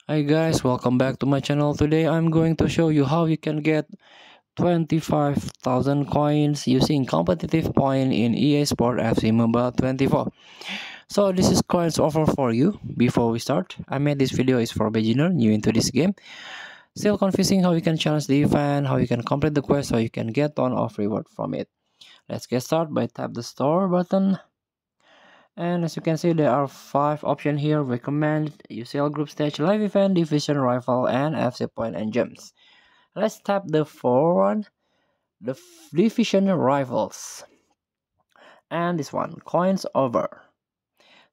Hi guys, welcome back to my channel. Today I'm going to show you how you can get 25,000 coins using competitive point in EA Sport FC Mobile 24. So this is coins offer for you. Before we start, I made this video is for beginner new into this game. Still confusing how you can challenge the event, how you can complete the quest, how you can get ton of reward from it. Let's get started by tap the store button. And as you can see, there are 5 options here: recommend, UCL group stage, live event, division, rival, and FC point and gems. Let's tap the one, the division rivals, and this one, coins over.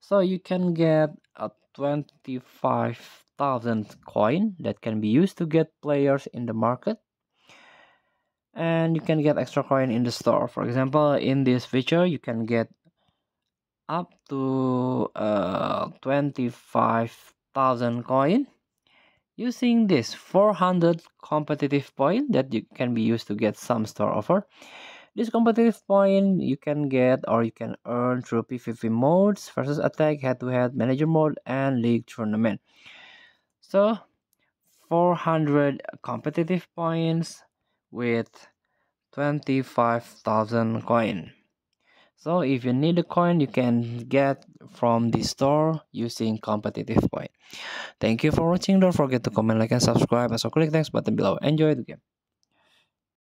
So you can get a 25,000 coin that can be used to get players in the market, and you can get extra coin in the store. For example, in this feature, you can get up to 25,000 coin using this 400 competitive point that you can be used to get some store offer. This competitive point you can get or you can earn through PvP modes, versus attack, head-to-head, manager mode, and league tournament. So 400 competitive points with 25,000 coin. So if you need a coin, you can get from the store using competitive point. Thank you for watching. Don't forget to comment, like, and subscribe. Also click the next button below. Enjoy the game.